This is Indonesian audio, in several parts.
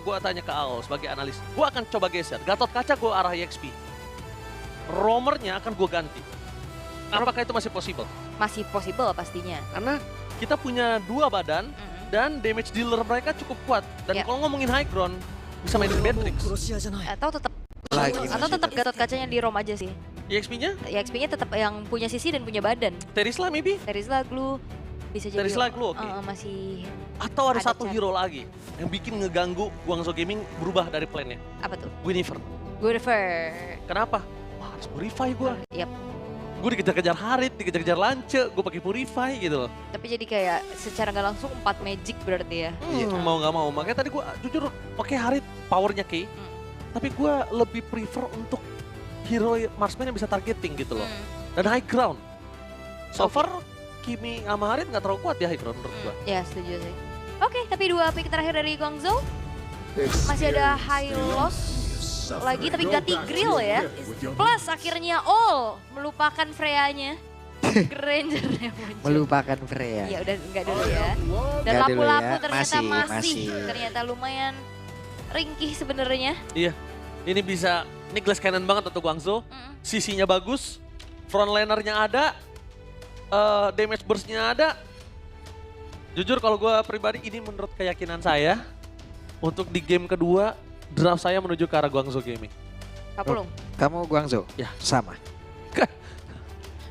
gue tanya ke Ao sebagai analis, gue akan coba geser. Gatot Kaca gue arah EXP. Roamernya akan gue ganti. Apakah itu masih possible? Masih possible pastinya. Karena kita punya 2 badan dan damage dealer mereka cukup kuat. Dan kalau ngomongin high ground, bisa mainin Matrix. Atau tetap Lagi atau tetap Gatot Kacanya di ROM aja sih. EXP-nya? EXP-nya tetap yang punya sisi dan punya badan. Terisla maybe? Terisla Glue bisa jadi. Terisla Glue, oke. Masih Atau ada Ada satu chance. hero lagi yang bikin ngeganggu Guangzhou Gaming berubah dari plannya. apa tuh? Winifred. Goodfer. Kenapa? Wah, harus purify gue. Yap. Gue dikejar-kejar Harit, dikejar-kejar Lance, gue pakai purify gitu loh. Tapi jadi kayak secara nggak langsung 4 magic berarti ya. Mau nggak mau. Makanya tadi gue jujur pakai Harit powernya Kay. Tapi gue lebih prefer untuk hero marksman yang bisa targeting gitu loh. Dan high ground. So far, Kimi sama Harit nggak terlalu kuat ya high ground menurut gue. Ya setuju sih. Oke, tapi 2 pick terakhir dari Guangzhou. Masih ada high loss lagi tapi ganti grill ya. Plus akhirnya all melupakan Freya-nya. Granger-nya muncul. Melupakan Freya. Ya udah enggak dulu ya. Dan Nggak dulu lapu-lapu ya. ternyata Masih. ternyata lumayan ringkih sebenarnya. Iya, ini bisa, ini glass cannon banget untuk Guangzhou. Sisinya bagus, frontlinernya ada, damage burst-nya ada. Jujur kalau gue pribadi ini menurut keyakinan saya, untuk di game kedua, draft saya menuju ke arah Guangzhou Gaming. Kapulung. Kamu Guangzhou? Ya. Sama.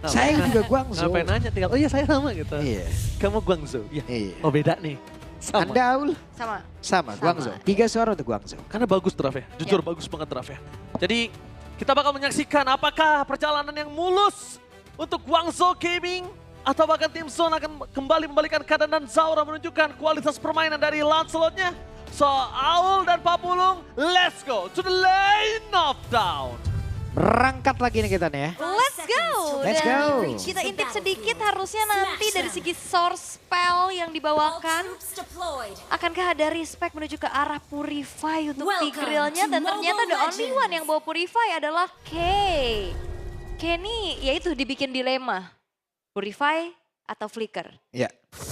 Nah, Saya juga Guangzhou. ngapain nanya tinggal, oh iya saya sama gitu. Iya. Kamu Guangzhou, iya. Iya. Oh beda nih. Sama. Anda Aul? Sama. Sama, Guangzhou. 3 suara untuk Guangzhou. Karena bagus draft ya, jujur bagus banget draft ya. Jadi kita bakal menyaksikan apakah perjalanan yang mulus untuk Guangzhou Gaming atau bahkan tim Zone akan kembali membalikan keadaan dan Zaura menunjukkan kualitas permainan dari Lancelot-nya. So Aul dan Papulung, let's go to the lane of down. Berangkat lagi nih kita nih ya. Let's go. Let's Dan go. kita intip sedikit harusnya nanti dari segi source spell yang dibawakan. Akankah ada respect menuju ke arah Purify untuk Tigrealnya dan ternyata the only one yang bawa Purify adalah Kay. Kay ini yaitu dibikin dilema. Purify atau Flicker. Iya.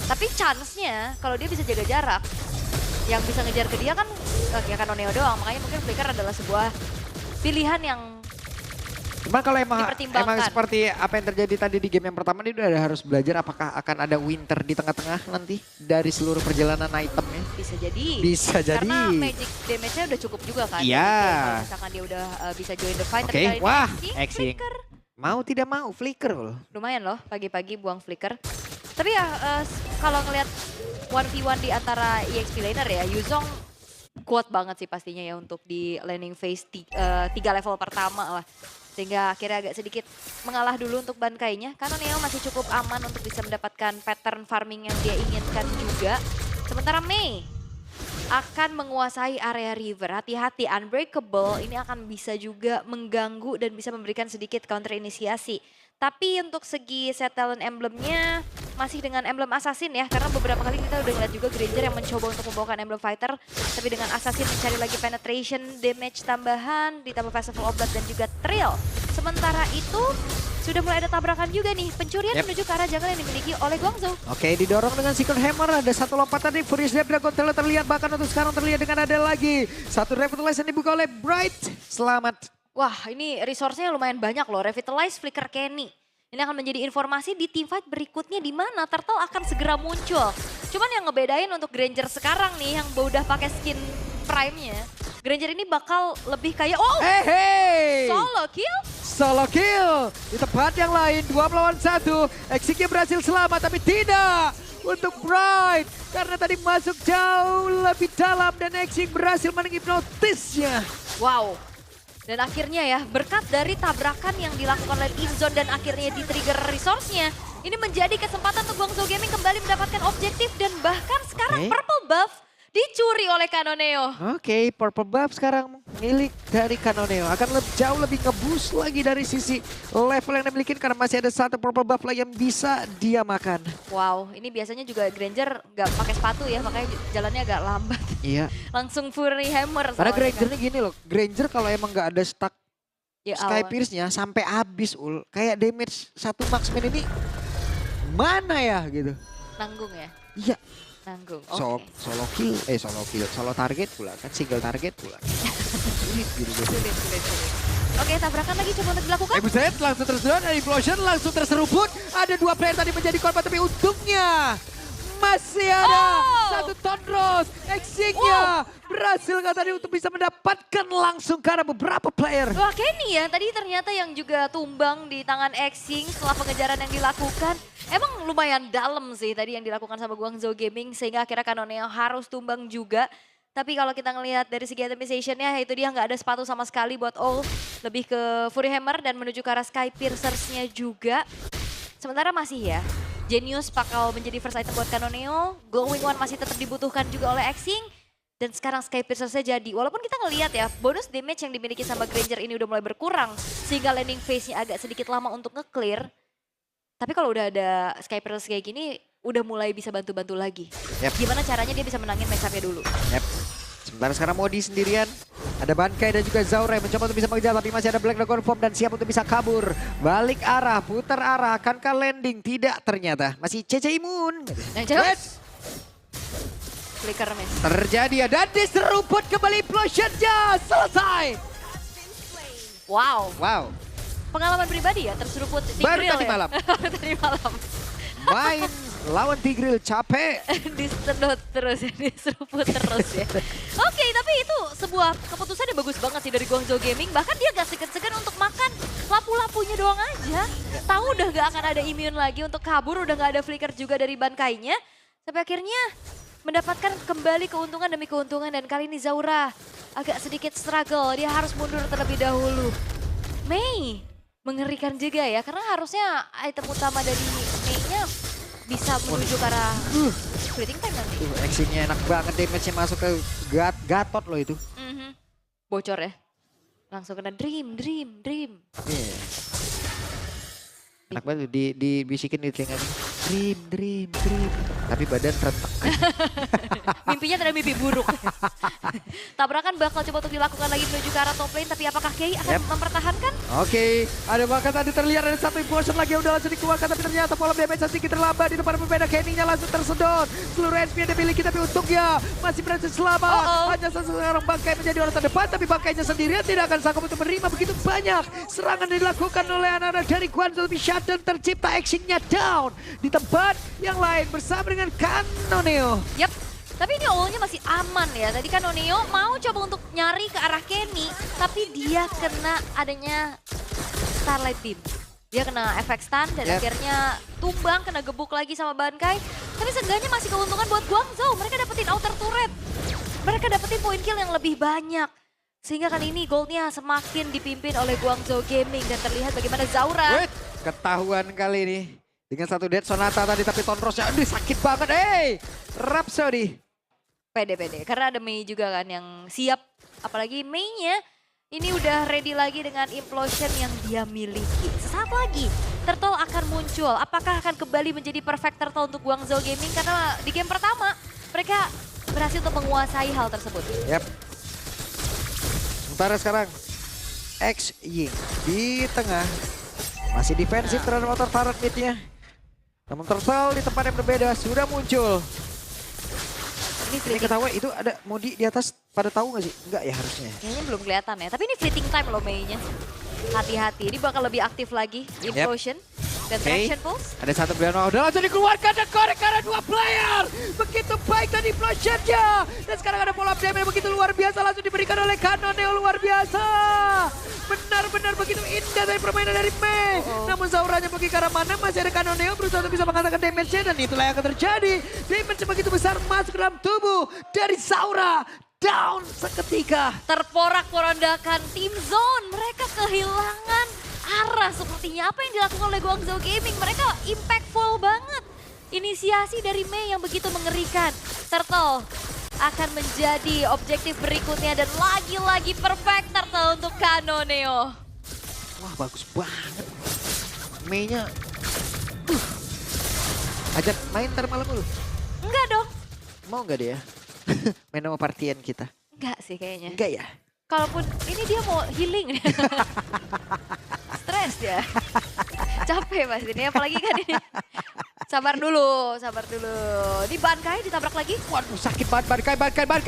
Tapi chance-nya kalau dia bisa jaga jarak, yang bisa ngejar ke dia kan ya Kanoneo doang. Makanya mungkin Flicker adalah sebuah pilihan yang Cuma kalau emang dipertimbangkan. seperti apa yang terjadi tadi di game yang pertama, dia udah harus belajar apakah akan ada winter di tengah-tengah nanti dari seluruh perjalanan itemnya. bisa jadi. Bisa jadi. Karena magic damage-nya udah cukup juga kan. Iya. Jadi kalau misalkan dia udah bisa join the fight. Oke, Tapi kali ini wah, Xing, Xing. Flicker. Mau tidak mau, flicker loh. Lumayan loh pagi-pagi buang Flicker. Tapi ya kalau ngelihat 1v1 di antara EXP laner ya, Yuzong kuat banget sih pastinya ya untuk di laning phase 3 level pertama lah. Sehingga akhirnya agak sedikit mengalah dulu untuk Bankainya. Karena Neo masih cukup aman untuk bisa mendapatkan pattern farming yang dia inginkan juga. Sementara Mei akan menguasai area river. Hati-hati, Unbreakable ini akan bisa juga mengganggu dan bisa memberikan sedikit counter inisiasi. Tapi untuk segi set talent emblemnya masih dengan emblem assassin ya. Karena beberapa kali kita udah ngeliat juga Granger yang mencoba untuk membawakan emblem fighter. Tapi dengan assassin mencari lagi penetration, damage tambahan, ditambah Festival of Blood dan juga Thrill. Sementara itu sudah mulai ada tabrakan juga nih. Pencurian menuju ke arah jungle yang dimiliki oleh Guangzhou. Oke, didorong dengan Secret Hammer. Ada satu lompatan dari Furious Death Dragon terlihat. Bahkan untuk sekarang terlihat dengan ada lagi satu Revitalize yang dibuka oleh Bright. Selamat. Wah, ini resource-nya lumayan banyak loh. Revitalize, Flicker Kenny. Ini akan menjadi informasi di teamfight berikutnya di mana Turtle akan segera muncul. Cuman yang ngebedain untuk Granger sekarang nih yang udah pakai skin prime-nya. Granger ini bakal lebih kayak Hey. solo kill. Solo kill. Di tempat yang lain 2 melawan 1. Exingnya berhasil selamat tapi tidak untuk Bright. Karena tadi masuk jauh lebih dalam dan Exing berhasil menghipnotisnya. Wow. Dan akhirnya ya, berkat dari tabrakan yang dilakukan oleh Inzone dan akhirnya di-trigger resource-nya, ini menjadi kesempatan untuk Guangzhou Gaming kembali mendapatkan objektif dan bahkan sekarang purple buff dicuri oleh Kanoneo. Oke, purple buff sekarang milik dari Kanoneo. Akan jauh lebih nge-boost lagi dari sisi level yang dimiliki karena masih ada satu purple buff lagi yang bisa dia makan. Wow, ini biasanya juga Granger nggak pakai sepatu ya, makanya jalannya agak lambat. Iya. Langsung Fury Hammer. Karena soalnya Granger kan. ini gini loh, Granger kalau emang nggak ada stuck Ya, Sky awan. Pierce-nya sampai habis kayak damage satu marksman ini mana ya gitu. Nanggung ya. Iya. Nanggung, Solo target pula kan, single target pula. Sulit gitu deh. Sulit. Oke, tabrakan lagi coba untuk dilakukan. Buset, langsung tersedot, Implosion langsung terseruput. Ada 2 player tadi menjadi korban, tapi untungnya masih ada satu Tonros. Exing-nya berhasil kan tadi untuk bisa mendapatkan langsung karena beberapa player. Wah, Kenny ya, tadi ternyata yang juga tumbang di tangan Exing setelah pengejaran yang dilakukan. Emang lumayan dalam sih tadi yang dilakukan sama Guangzhou Gaming sehingga akhirnya Kanoneo harus tumbang juga. Tapi kalau kita ngelihat dari segi itemization-nya itu dia nggak ada sepatu sama sekali buat All. Lebih ke Fury Hammer dan menuju ke arah Sky Piercers-nya juga. Sementara masih ya, Genius bakal menjadi first item buat Kanoneo. Glowing One masih tetap dibutuhkan juga oleh Exing. Dan sekarang Sky Piercers-nya jadi. Walaupun kita ngelihat ya, bonus damage yang dimiliki sama Granger ini udah mulai berkurang. Sehingga landing phase-nya agak sedikit lama untuk nge-clear. Tapi kalau udah ada Sky Piercers kayak gini, udah mulai bisa bantu-bantu lagi. Gimana caranya dia bisa menangin match-up-nya dulu. Sementara sekarang Modi sendirian. Ada Bankai dan juga Zaura yang mencoba untuk bisa mengejar, tapi masih ada Black Dragon Form dan siap untuk bisa kabur. Balik arah, putar arah, akankah landing? Tidak ternyata. Masih CC Imun. Flicker miss. Terjadi ya, dan diseruput kembali Implosion-nya. Selesai. Wow. Pengalaman pribadi ya, terseruput Tigreal Baru tadi malam. Tadi malam. Main lawan Tigreal capek. Disedot terus ya, diseruput terus ya. Oke, tapi itu sebuah keputusan yang bagus banget sih dari Guangzhou Gaming. Bahkan dia gak segan-segan untuk makan lapu-lapunya doang aja. Tahu udah gak akan ada immune lagi untuk kabur, udah gak ada flicker juga dari Bankainya. Sampai akhirnya mendapatkan kembali keuntungan demi keuntungan. Dan kali ini Zaura agak sedikit struggle, dia harus mundur terlebih dahulu. Mei mengerikan juga ya, karena harusnya item utama dari Mei-nya bisa menuju ke arah splitting time nanti. Exing-nya enak banget, damage-nya masuk ke Gatot loh itu. Bocor ya. Langsung kena dream. Enak banget dibisikin di telinga. Dream. Tapi badan rentek. Mimpinya tidak mimpi buruk. Tabrakan bakal coba untuk dilakukan lagi menuju ke arah top lane, tapi apakah Kei akan mempertahankan? Oke, ada bahkan tadi terlihat ada satu implosion lagi yang udah langsung dikeluarkan, tapi ternyata pola damage sedikit terlambat di depan pembeda. Kenny-nya langsung tersedot. Seluruh HP yang dimiliki, tapi untungnya masih berhasil selamat. Hanya seorang Bangkai menjadi orang terdepan, tapi Bangkainya sendirian tidak akan sanggup untuk menerima begitu banyak serangan yang dilakukan oleh anak-anak dari Guangzhou. Tapi shutdown tercipta, Exing-nya down di tempat yang lain bersama dengan Kanoneo. Yap. Tapi ini awalnya masih aman ya. Tadi kan Kanoneo mau coba untuk nyari ke arah Kenny, tapi dia kena adanya Starlight Beam. Dia kena efek stun dan akhirnya tumbang, kena gebuk lagi sama Bankai. Tapi seenggaknya masih keuntungan buat Guangzhou. Mereka dapetin outer turret. Mereka dapetin point kill yang lebih banyak. Sehingga kali ini goldnya semakin dipimpin oleh Guangzhou Gaming. Dan terlihat bagaimana Zaura. Ketahuan kali ini. Dengan satu Dead Sonata tadi, tapi Tonrosnya aduh sakit banget. Rhapsody. Pede. Karena ada Mei juga kan yang siap. Apalagi Mei-nya ini udah ready lagi dengan implosion yang dia miliki. Sesaat lagi Turtle akan muncul. Apakah akan kembali menjadi perfect Turtle untuk Guangzhou Gaming? Karena di game pertama mereka berhasil untuk menguasai hal tersebut. Sementara sekarang X-Ying di tengah. Masih defensif terhadap outer turret mid-nya. Namun Turtle di tempat yang berbeda sudah muncul. Ini ketahuan itu ada Modi di atas, pada tahu nggak sih? Enggak ya harusnya. Kayaknya belum kelihatan ya, tapi ini fleeting time loh Mei-nya. Hati-hati, ini bakal lebih aktif lagi. Implosion dan Traction Pulse. Ada satu player, udah langsung dikeluarkan dan korek karena 2 player. Begitu baik tadi Implosion-nya. Dan sekarang ada follow up damage begitu luar biasa langsung diberikan oleh Kanoneo, luar biasa. Benar-benar begitu indah dari permainan dari Mei. Namun Zauranya pergi ke arah mana, masih ada Kanoneo berusaha untuk bisa mengatakan damage-nya. Dan itulah yang akan terjadi. Damage begitu besar masuk ke dalam tubuh dari Zaura. Down seketika. Terporak-porandakan tim zone. Mereka kehilangan arah sepertinya. Apa yang dilakukan oleh Guangzhou Gaming? Mereka impactful banget. Inisiasi dari Mei yang begitu mengerikan. Turtle akan menjadi objektif berikutnya. Dan lagi-lagi perfect Turtle untuk Kanoneo. Wah bagus banget. Mei-nya. Ajak main ntar malam dulu. Enggak dong. Mau nggak dia? Main sama partian kita. Enggak sih kayaknya. Enggak ya? Kalaupun ini dia mau healing. Stres ya. Capek pasti ini, apalagi kan ini Sabar dulu, sabar dulu. Ini Bankai ditabrak lagi. Waduh sakit banget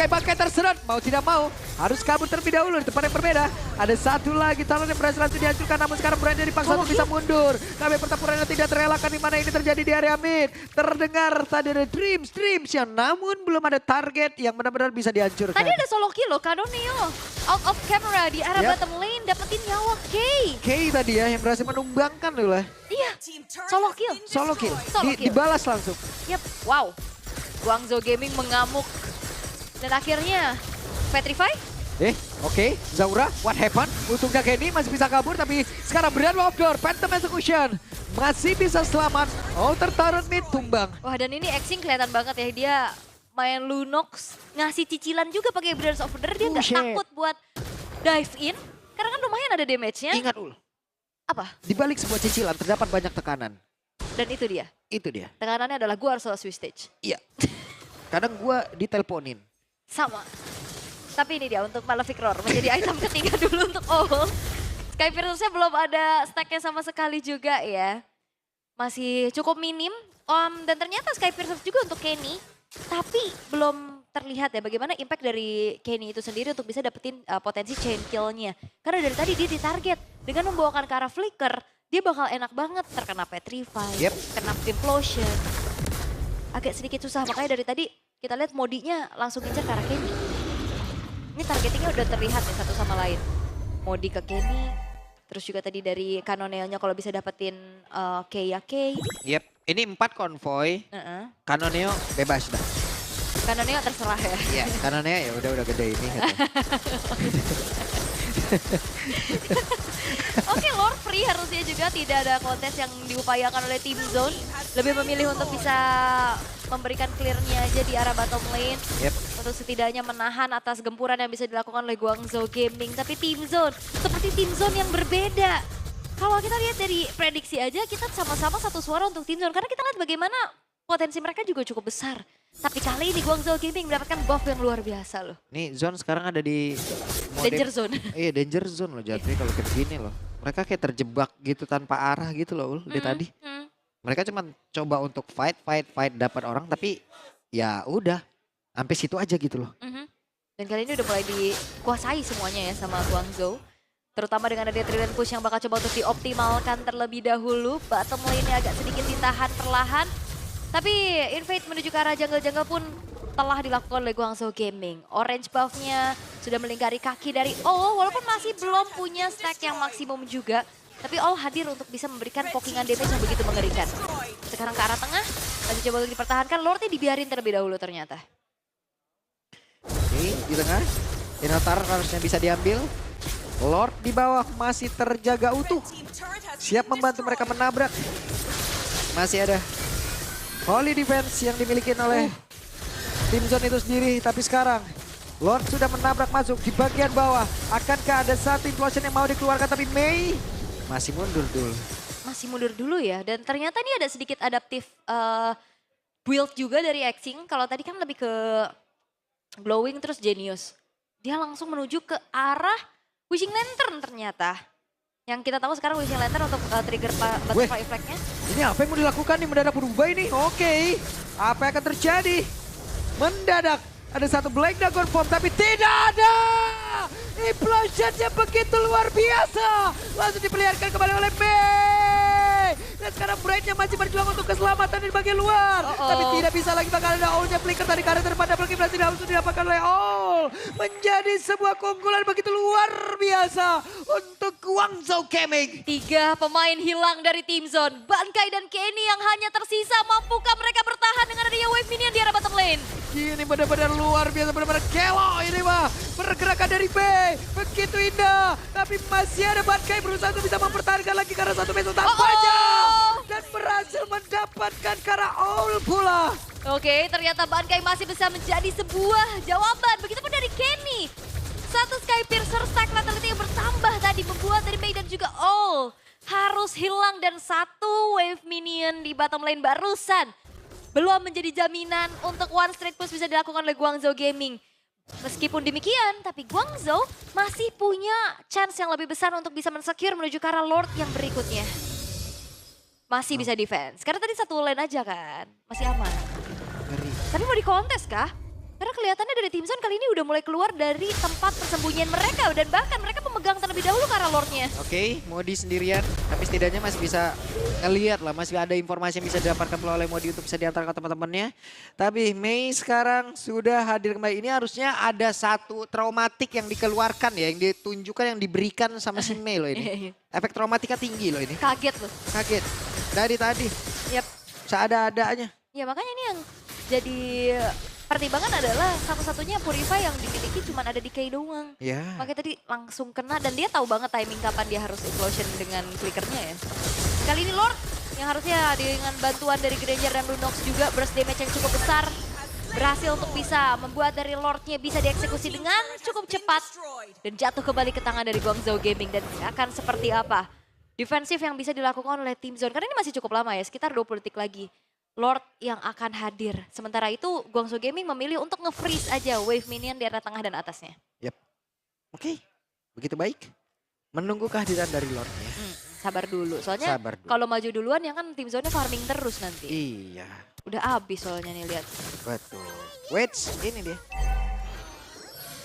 Bankai terserot. Mau tidak mau harus kabur terlebih dahulu di tempat yang berbeda. Ada satu lagi talent yang berhasil langsung dihancurkan. Namun sekarang Brian dipaksa untuk bisa mundur. Kami pertempurannya tidak terelakkan di mana ini terjadi di area mid. Terdengar tadi ada Dreams yang namun belum ada target yang benar-benar bisa dihancurkan. Tadi ada solo kill loh, Kanoneo. Out of camera di arah bottom lane dapetin nyawa Kay. Kay tadi ya yang berhasil menumbangkan loh lah. Iya, solo kill. Solo kill. Solo kill. Dibalas langsung. Yap, wow. Guangzhou Gaming mengamuk. Dan akhirnya Petrify. Oke. Zaura, what happened? Untungnya Kenny masih bisa kabur tapi sekarang Brian off door. Phantom Execution masih bisa selamat. Alter turret mid tumbang. Wah, dan ini Xing kelihatan banget ya, dia main Lunox, ngasih cicilan juga pakai Brothers of Order, dia nggak Shit. takut buat dive in, karena kan lumayan ada damage-nya. Ingat Ul, Apa? di balik sebuah cicilan terdapat banyak tekanan. Dan itu dia, Itu dia. tekanannya adalah gue harus solo Swiss stage. Iya. Kadang gua diteleponin. Sama. Tapi ini dia untuk Malefic Roar, menjadi item ketiga dulu untuk all. Sky Piercersnya belum ada stacknya sama sekali juga ya. Masih cukup minim, dan ternyata Sky Piercers juga untuk Kenny. Tapi belum terlihat ya bagaimana impact dari Kenny itu sendiri untuk bisa dapetin potensi chain kill-nya. Karena dari tadi dia ditarget dengan membawakan ke arah Flicker, dia bakal enak banget terkena Petrify, kena Implosion. Agak sedikit susah, makanya dari tadi kita lihat modinya langsung ngincer ke arah Kenny. Ini targetingnya udah terlihat nih satu sama lain. Modi ke Kenny, terus juga tadi dari Kanoneo-nya kalau bisa dapetin Kay ya Kay. Ini 4 konvoy. Kanoneo bebas dah. Kanoneo terserah ya. Iya, Kanoneo ya udah gede ini. Oke, Lord Free harusnya juga tidak ada kontes yang diupayakan oleh Team Zone. Lebih memilih untuk bisa memberikan clear-nya aja di arah bottom lane. Untuk setidaknya menahan atas gempuran yang bisa dilakukan oleh Guangzhou Gaming. Tapi Team Zone, seperti Team Zone yang berbeda. Kalau kita lihat dari prediksi aja, kita sama-sama satu suara untuk Team Zone. Karena kita lihat bagaimana potensi mereka juga cukup besar. Tapi kali ini Guangzhou Gaming mendapatkan buff yang luar biasa loh. Nih Zone sekarang ada di Danger Zone. Iya danger zone loh jatuhnya kalau kayak gini loh. Mereka kayak terjebak gitu tanpa arah gitu loh dari tadi. Mereka cuma coba untuk fight dapat orang tapi ya udah sampai situ aja gitu loh. Dan kali ini udah mulai dikuasai semuanya ya sama Guangzhou. Terutama dengan ada trillion push yang bakal coba untuk dioptimalkan terlebih dahulu. Bottom lane-nya agak sedikit ditahan perlahan. Tapi invade menuju ke arah jungle pun telah dilakukan oleh Guangzhou Gaming. Orange buff-nya sudah melingkari kaki dari All, walaupun masih belum punya stack yang maksimum juga. Tapi All hadir untuk bisa memberikan pokingan damage yang begitu mengerikan. Sekarang ke arah tengah, masih coba untuk dipertahankan. Lordnya dibiarin terlebih dahulu ternyata. Nih di tengah, Inotar harusnya bisa diambil. Lord di bawah masih terjaga utuh. Siap membantu mereka menabrak. Masih ada Holy Defense yang dimiliki oleh Team Zone itu sendiri. Tapi sekarang Lord sudah menabrak masuk di bagian bawah. Akankah ada satu implosion yang mau dikeluarkan tapi Mei masih mundur dulu. Masih mundur dulu ya. Dan ternyata ini ada sedikit adaptif build juga dari Xing. Kalau tadi kan lebih ke glowing terus Genius. Dia langsung menuju ke arah Wishing Lantern ternyata. Yang kita tahu sekarang Wishing Lantern untuk trigger butterfly effect-nya. Ini apa yang mau dilakukan nih mendadak berubah ini? Oke. Apa yang akan terjadi? Mendadak ada satu Black Dragon form tapi tidak ada. Implosionnya begitu luar biasa. Langsung diperlihatkan kembali oleh Mei. Dan sekarang Bright-nya masih berjuang untuk keselamatan di bagian luar. Tapi tidak bisa lagi bakal ada All-nya Flicker tadi karakter pada Black berhasil langsung didapatkan oleh All. Menjadi sebuah keunggulan begitu luar biasa untuk Guangzhou Gaming. 3 pemain hilang dari Team Zone. Bankai dan Kenny yang hanya tersisa. Mampukah mereka bertahan dengan adanya wave minion di arah bottom lane? Ini benar-benar luar biasa, benar-benar kelo ini mah. Pergerakan dari B, begitu indah. Tapi masih ada Bankai berusaha untuk bisa mempertahankan lagi karena satu meso tampaknya. Dan berhasil mendapatkan karena All pula. Oke, ternyata Bankai masih bisa menjadi sebuah jawaban. Begitupun dari Kenny. Satu Sky Piercer stack fatality yang bertambah tadi membuat dari Mei dan juga All harus hilang. Dan satu wave minion di bottom lane barusan belum menjadi jaminan untuk one straight push bisa dilakukan oleh Guangzhou Gaming. Meskipun demikian, tapi Guangzhou masih punya chance yang lebih besar untuk bisa men-secure menuju ke arah Lord yang berikutnya. masih bisa defense. Karena tadi satu lane aja kan, masih aman. Ngeri. Tapi mau dikontes kah? Karena kelihatannya dari Tim Zone kali ini udah mulai keluar dari tempat persembunyian mereka. Dan bahkan mereka memegang terlebih dahulu ke arah Lordnya. Oke, Modi sendirian. Tapi setidaknya masih bisa ngelihat lah. Masih ada informasi yang bisa didapatkan oleh Modi untuk bisa diantar ke teman-temannya. Tapi Mei sekarang sudah hadir kembali. Ini harusnya ada satu traumatik yang dikeluarkan ya. Yang ditunjukkan, yang diberikan sama si Mei loh ini. Efek traumatika tinggi loh ini. Kaget loh. Kaget. Dari tadi. Yap. Seada-adanya. Ya makanya ini yang jadi pertimbangan adalah satu-satunya Purify yang dimiliki cuma ada di Kay doang. Ya. Makanya tadi langsung kena dan dia tahu banget timing kapan dia harus implosion dengan flickernya ya. Kali ini Lord yang harusnya dengan bantuan dari Granger dan Lunox juga burst damage yang cukup besar. Berhasil untuk bisa membuat dari Lordnya bisa dieksekusi dengan cukup cepat. Dan jatuh kembali ke tangan dari Guangzhou Gaming. Dan akan seperti apa defensif yang bisa dilakukan oleh Tim Zone. Karena ini masih cukup lama ya, sekitar 20 detik lagi. Lord yang akan hadir. Sementara itu Guangzhou Gaming memilih untuk nge-freeze aja wave minion di arah tengah dan atasnya. Yap. Oke, begitu baik. Menunggu kehadiran dari Lordnya. Sabar dulu, soalnya Sabar dulu. kalau maju duluan ya kan Tim Zone farming terus nanti. Iya, Udah abis soalnya nih lihat. betul. Wait, ini dia.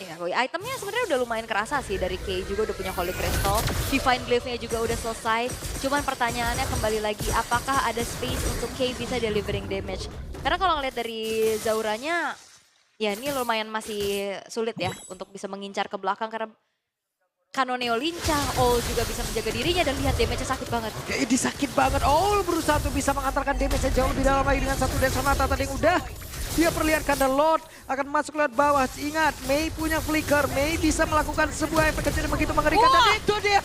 Ya, itemnya sebenarnya udah lumayan kerasa sih dari Kay juga udah punya Holy Crystal. Divine Glaive-nya juga udah selesai. Cuman pertanyaannya kembali lagi, apakah ada space untuk Kay bisa delivering damage? Karena kalau ngeliat dari Zauranya, ya ini lumayan masih sulit ya untuk bisa mengincar ke belakang karena Kanoneo lincah, All juga bisa menjaga dirinya dan lihat damage-nya sakit banget. Ya, ini sakit banget. All berusaha untuk bisa mengantarkan damage yang jauh lebih dalam lagi dengan satu Death Sonata tadi yang udah dia perlihatkan dan Lord akan masuk lewat bawah. Ingat, Mei punya flicker. Mei bisa melakukan sebuah efek kecil yang begitu mengerikan. Dan itu dia.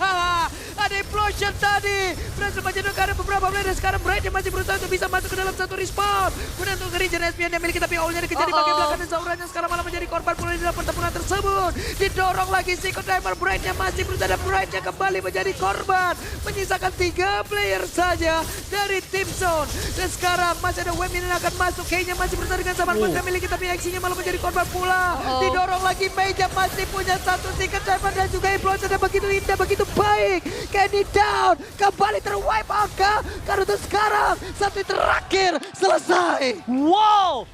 Ada implosion tadi. Berhasil menjadikan beberapa player. Sekarang Bright yang masih berusaha untuk bisa masuk ke dalam satu respawn. Kemudian untuk Regen SPN yang miliki tapi All-nya dikejar di bagian belakang. Dan Zauranya sekarang malah menjadi korban pula di dalam pertempuran tersebut. Didorong lagi Psycho Diver. Bright-nya masih berusaha dan Bright-nya kembali menjadi korban. Menyisakan 3 player saja dari Tim Zone. Dan sekarang masih ada wave ini akan masuk. Kayaknya masih berusaha dengan Saman Pun miliki tapi aksinya malah menjadi korban pula. Didorong lagi Meja masih punya satu Secret Diver dan juga implosion yang begitu indah, begitu baik. Kenny down, kembali terwipe angka. Karena itu sekarang satu terakhir selesai. Wow!